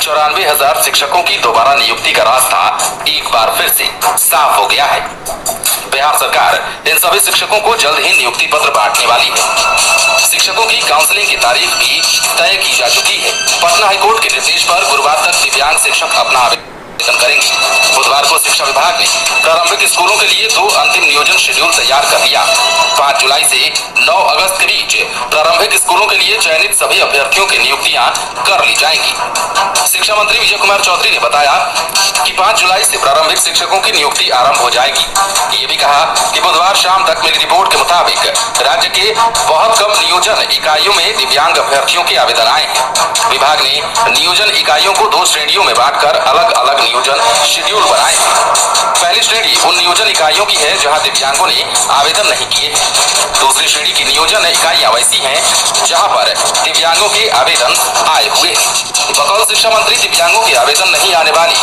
94,000 शिक्षकों की दोबारा नियुक्ति का रास्ता एक बार फिर से साफ हो गया है। बिहार सरकार इन सभी शिक्षकों को जल्द ही नियुक्ति पत्र बांटने वाली है। शिक्षकों की काउंसलिंग की तारीख भी तय की जा चुकी है। पटना हाईकोर्ट के निर्देश पर गुरुवार तक दिव्यांग शिक्षक अपना आवेदन करेंगे। बुधवार को शिक्षा विभाग ने प्रारंभिक स्कूलों के लिए 2 अंतिम नियोजन शेड्यूल तैयार कर लिया। 5 जुलाई से 9 अगस्त के बीच प्रारंभिक स्कूलों के लिए चयनित सभी अभ्यर्थियों की नियुक्तियां कर ली जाएंगी। शिक्षा मंत्री विजय कुमार चौधरी ने बताया कि 5 जुलाई से प्रारंभिक शिक्षकों की नियुक्ति आरंभ हो जाएगी। ये भी कहा कि बुधवार शाम तक मिली रिपोर्ट के मुताबिक राज्य के बहुत कम नियोजन इकाइयों में दिव्यांग अभ्यर्थियों के आवेदन आए हैं। विभाग ने नियोजन इकाइयों को 2 श्रेणियों में बांटकर अलग अलग नियोजन शेड्यूल बनाए हैं। पहली श्रेणी उन नियोजन इकाइयों की है जहां दिव्यांगों ने आवेदन नहीं किए। दूसरी श्रेणी की नियोजन इकाइयां वैसी हैं जहां पर दिव्यांगों के आवेदन आए हुए हैं। बकौल शिक्षा मंत्री दिव्यांगों के आवेदन नहीं आने वाली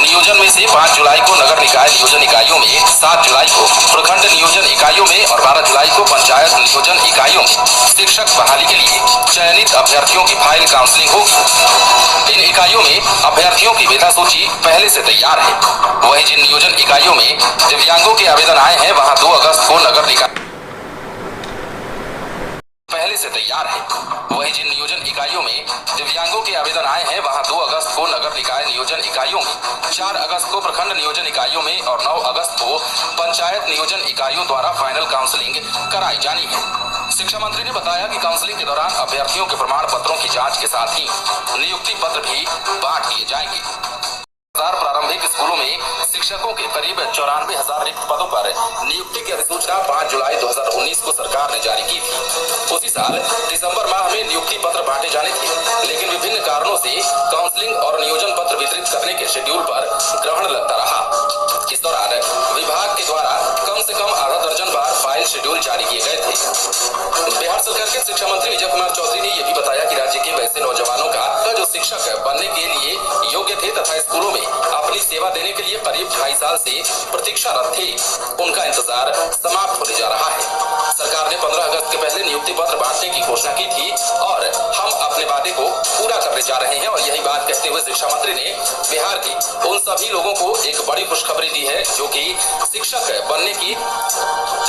नियोजन में से 5 जुलाई को नगर निकाय नियोजन इकाइयों में, 7 जुलाई को प्रखंड नियोजन इकाइयों में और 12 जुलाई को पंचायत नियोजन इकाइयों में शिक्षक बहाली के लिए चयनित अभ्यर्थियों की फाइल काउंसलिंग होगी। इन इकाइयों में अभ्यर्थियों की मेधा सूची पहले से तैयार है। वहीं जिन नियोजन इकाइयों में दिव्यांगों के आवेदन आए हैं वहां 2 अगस्त को नगर निकाय पहले से तैयार है। वहीं जिन नियोजन इकाइयों में दिव्यांगों के आवेदन आए हैं वहां 2 अगस्त को नगर निकाय नियोजन इकाइयों में, 4 अगस्त को प्रखंड नियोजन इकाइयों में और 9 अगस्त को पंचायत नियोजन इकाइयों द्वारा फाइनल काउंसलिंग कराई जानी है। शिक्षा मंत्री ने बताया कि काउंसलिंग के दौरान अभ्यर्थियों के प्रमाण पत्रों की जांच के साथ ही नियुक्ति पत्र भी बांट दिए जाएंगे। प्रारंभिक स्कूलों में शिक्षकों के करीब 94,000 रिक्त पदों पर नियुक्ति की अधिसूचना 5 जुलाई 2019 को सरकार ने जारी की थी। उसी साल दिसंबर माह में नियुक्ति पत्र बांटे जाने थे, लेकिन विभिन्न कारणों से काउंसलिंग और नियोजन पत्र वितरित करने के शेड्यूल पर ग्रहण लगता रहा। इस दौरान विभाग के द्वारा कम से कम आधा दर्जन बार फाइल शेड्यूल जारी किए गए थे। बिहार सरकार के शिक्षा मंत्री विजय कुमार चौधरी ने यह भी बताया कि राज्य के वैसे नौजवानों का जो शिक्षक बनने के लिए योग्य थे तथा स्कूलों में अपनी सेवा देने के लिए करीब 2.5 साल से प्रतीक्षारत थे, उनका इंतजार समाप्त होने जा रहा है। सरकार ने 15 अगस्त के पहले नियुक्ति पत्र बांटने की घोषणा की थी और हम अपने वादे को पूरा करने जा रहे हैं। और यही बात कहते हुए शिक्षा मंत्री ने बिहार के उन सभी लोगों को एक बड़ी खुशखबरी दी है जो कि शिक्षक बनने की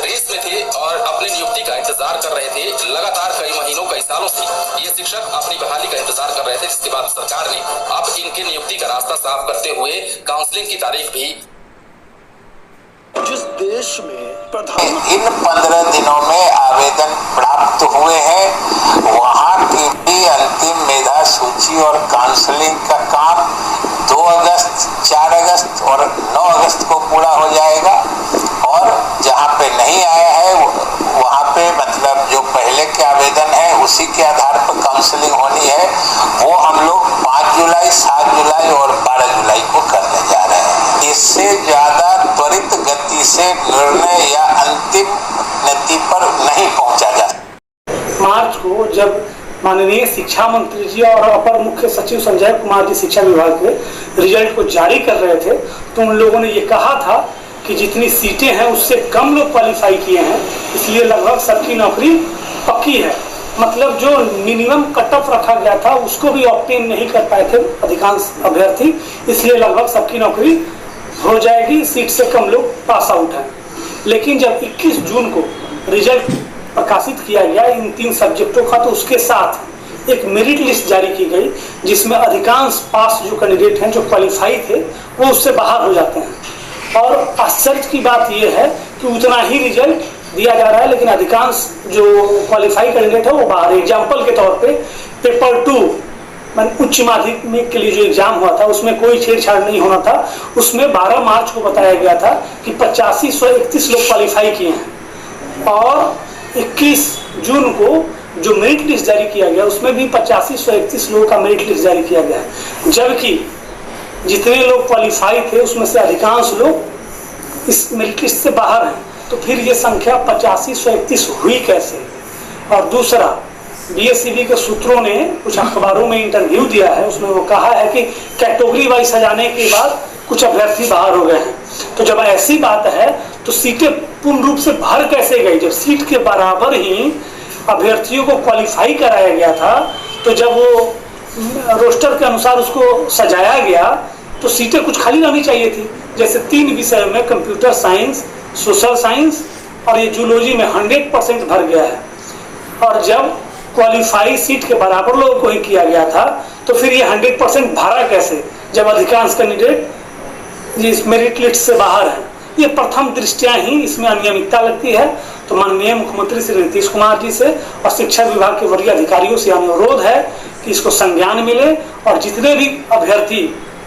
रेस में थे और अपनी नियुक्ति का इंतजार कर रहे थे। लगातार कई महीनों, कई सालों से ये शिक्षक अपनी बहाली का इंतजार कर रहे थे, जिसके बाद सरकार ने अब इनके नियुक्ति का रास्ता साफ करते हुए काउंसलिंग की तारीख भी जिस देश में इन 15 दिनों में आवेदन प्राप्त हुए हैं वहां की भी अंतिम मेधा सूची और काउंसलिंग का काम 2 अगस्त, 4 अगस्त और 9 अगस्त को पूरा हो जाएगा। और जहां पे नहीं आया है वहां पे मतलब जो पहले के आवेदन है उसी के आधार पर काउंसलिंग होनी है। वो हम लोग 5 जुलाई, 7 जुलाई और 12 जुलाई को करने जा रहे हैं। इससे ज्यादा त्वरित गति से निर्णय या अंतिम नीति पर नहीं पहुंचा जा सकता। मार्च को जब माननीय शिक्षा मंत्री जी और अपर मुख्य सचिव संजय कुमार जी शिक्षा विभाग के रिजल्ट को जारी कर रहे थे तो उन लोगों ने ये कहा था कि जितनी सीटें हैं उससे कम लोग क्वालिफाई किए हैं, इसलिए लगभग सबकी नौकरी पक्की है। मतलब जो मिनिमम कट ऑफ रखा गया था उसको भी ऑब्टेन नहीं कर पाए थे अधिकांश अभ्यर्थी, इसलिए लगभग सबकी नौकरी हो जाएगी, सीट से कम लोग पास आउट हैं। लेकिन जब 21 जून को रिजल्ट प्रकाशित किया गया इन 3 सब्जेक्टों का, तो उसके साथ एक मेरिट लिस्ट जारी की गई जिसमें अधिकांश पास जो कैंडिडेट हैं, जो क्वालिफाई थे, वो उससे बाहर हो जाते हैं। और आश्चर्य की बात यह है कि उतना ही रिजल्ट दिया जा रहा है लेकिन अधिकांश जो क्वालिफाई कैंडिडेट है वो बाहर। एग्जाम्पल के तौर पे पेपर 2 उच्च माध्यमिक के लिए जो एग्जाम हुआ था उसमें कोई छेड़छाड़ नहीं होना था। उसमें 12 मार्च को बताया गया था कि 8531 लोग क्वालिफाई किए हैं और 21 जून को जो मेरिट लिस्ट जारी किया गया उसमें भी 8531 लोगों का मेरिट लिस्ट जारी किया गया है। जबकि जितने लोग क्वालिफाई थे उसमें से अधिकांश लोग इस मेरिट लिस्ट से बाहर हैं। तो फिर ये संख्या 8531 हुई कैसे? और दूसरा, बीएसईबी के सूत्रों ने कुछ अखबारों में इंटरव्यू दिया है, उसमें वो कहा है कि कैटेगरी वाइज सजाने के बाद कुछ अभ्यर्थी बाहर हो गए हैं। तो जब ऐसी बात है तो सीटें पूर्ण रूप से भर कैसे गई? जब सीट के बराबर ही अभ्यर्थियों को क्वालिफाई कराया गया था, तो जब वो रोस्टर के अनुसार उसको सजाया गया तो सीटें कुछ खाली रहनी चाहिए थी। जैसे 3 विषय में कंप्यूटर साइंस, सोशल साइंस और ये जूलॉजी में 100% भर गया है। और जब क्वालिफाई सीट के बराबर लोगों को ही किया गया था तो फिर ये 100% भरा कैसे, जब अधिकांश कैंडिडेट इस मेरिट लिस्ट से बाहर है। ये प्रथम दृष्टया ही इसमें अनियमितता लगती है। तो माननीय मुख्यमंत्री श्री नीतीश कुमार जी से और शिक्षा विभाग के वरीय अधिकारियों से अनुरोध है कि इसको संज्ञान मिले और जितने भी अभ्यर्थी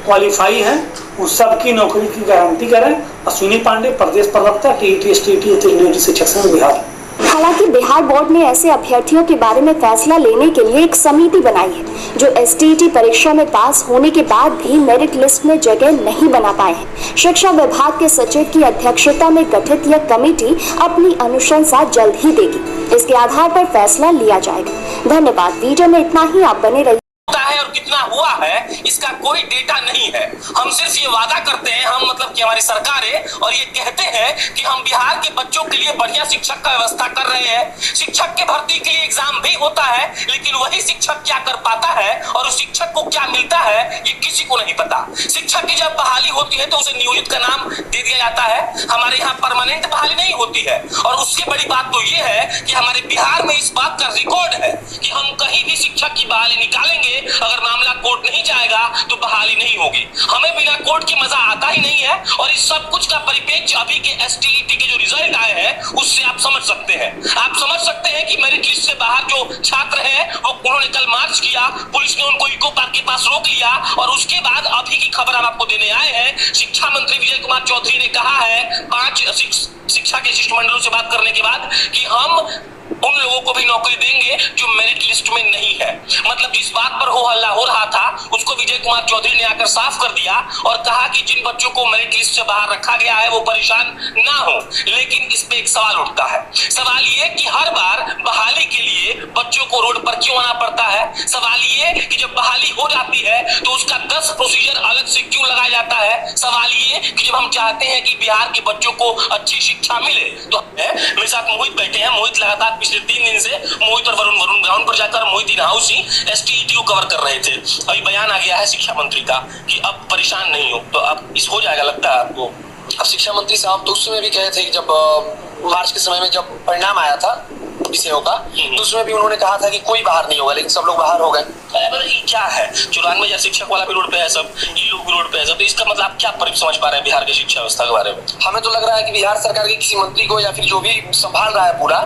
क्वालिफाई हैं उन सबकी नौकरी की गारंटी करें। अश्विनी पांडे, प्रदेश प्रवक्ता, टीईटी एसटीईटी उत्तर नियोजित शिक्षक संघ बिहार। हालांकि बिहार बोर्ड ने ऐसे अभ्यर्थियों के बारे में फैसला लेने के लिए एक समिति बनाई है जो एसटीईटी परीक्षा में पास होने के बाद भी मेरिट लिस्ट में जगह नहीं बना पाए हैं। शिक्षा विभाग के सचिव की अध्यक्षता में गठित यह कमेटी अपनी अनुशंसा जल्द ही देगी। इसके आधार पर फैसला लिया जाएगा। धन्यवाद। वीडियो में इतना ही। आप बने रहिए। है और कितना हुआ है इसका कोई डेटा नहीं है। हम सिर्फ ये वादा करते हैं, हम मतलब कि हमारी सरकार है, और ये कहते हैं कि हम बिहार के बच्चों के लिए बढ़िया शिक्षक का व्यवस्था कर रहे हैं। शिक्षक के भर्ती के लिए एग्जाम भी होता है, लेकिन वही शिक्षक क्या कर पाता है और उस शिक्षक को क्या मिलता है ये किसी को नहीं पता। शिक्षक की जब बहाली होती है तो उसे नियोजित का नाम दे दिया जाता है। हमारे यहाँ परमानेंट बहाली नहीं होती है। और उससे बड़ी बात तो ये है कि हमारे बिहार में इस बात का रिकॉर्ड है कि हम कहीं भी शिक्षक की बहाली निकालेंगे, अगर मामला कोर्ट नहीं जाएगा तो बहाली नहीं होगी। हमें बिना कोर्ट के मजा आता ही नहीं है। और इस सब कुछ का परिप्रेक्ष्य अभी के एसटीईटी के जो रिजल्ट आए हैं उससे आप समझ सकते हैं। आप समझ सकते हैं कि मेरिट लिस्ट से बाहर जो छात्र हैं वो उन्होंने कल मार्च किया, पुलिस ने उनको इको पार्क के पास रोक लिया। और उसके बाद अभी की खबर हम आपको देने आए हैं। शिक्षा मंत्री विजय कुमार चौधरी ने कहा है 5 शिक्षा के शिष्टमंडलों से बात करने के बाद कि हम उन लोगों को भी नौकरी देंगे जो मेरिट लिस्ट में नहीं है। मतलब जिस बात पर हो हल्ला हो रहा था उसको विजय कुमार चौधरी ने आकर साफ कर दिया और कहा कि जिन बच्चों को मेरिट लिस्ट से बाहर रखा गया है वो परेशान ना हो। लेकिन इस पे एक सवाल उठता है। सवाल ये कि हर बार बहाली के लिए बच्चों को रोड पर क्यों आना पड़ता है। सवाल ये कि जब बहाली हो जाती है तो उसका 10 प्रोसीजर अलग से क्यों लगाया जाता है। सवाल ये कि जब हम चाहते हैं कि बिहार के बच्चों को अच्छी शिक्षा मिले तो मेरे साथ मोहित बैठे हैं। मोहित लगातार पिछले 3 दिन से मोहित और वरुण ग्राउंड पर जाकर मोहित इन हाउस ही एसटीईटी को कवर कर रहे थे। अभी बयान आ गया है शिक्षा मंत्री का कि अब परेशान नहीं हो, तो अब इस हो जाएगा लगता है आपको। अब शिक्षा मंत्री साहब तो उस समय भी कहे थे कि जब मार्च के समय में जब परिणाम आया था विषयों का तो उसमें भी उन्होंने कहा था कि कोई बाहर नहीं होगा, लेकिन सब लोग बाहर हो गए। क्या है 94 शिक्षक वाला भी रोड पे है, सब ये लोग भी रोड पे है सब। तो इसका मतलब आप क्या समझ पा रहे हैं बिहार की शिक्षा व्यवस्था के बारे में। हमें तो लग रहा है कि बिहार सरकार के किसी मंत्री को या फिर जो भी संभाल रहा है पूरा,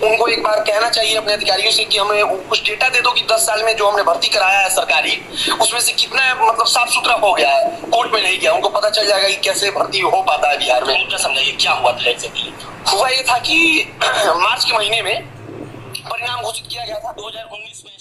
उनको एक बार कहना चाहिए अपने अधिकारियों से कि हमें कुछ डेटा दे दो कि 10 साल में जो हमने भर्ती कराया है सरकारी उसमें से कितना मतलब साफ सुथरा हो गया है, कोर्ट में नहीं गया। उनको पता चल जाएगा कि कैसे भर्ती हो पाता है बिहार में। मुद्दा समझाइए क्या हुआ था एग्जैक्टली। हुआ ये था कि मार्च के महीने में परिणाम घोषित किया गया था 2019 में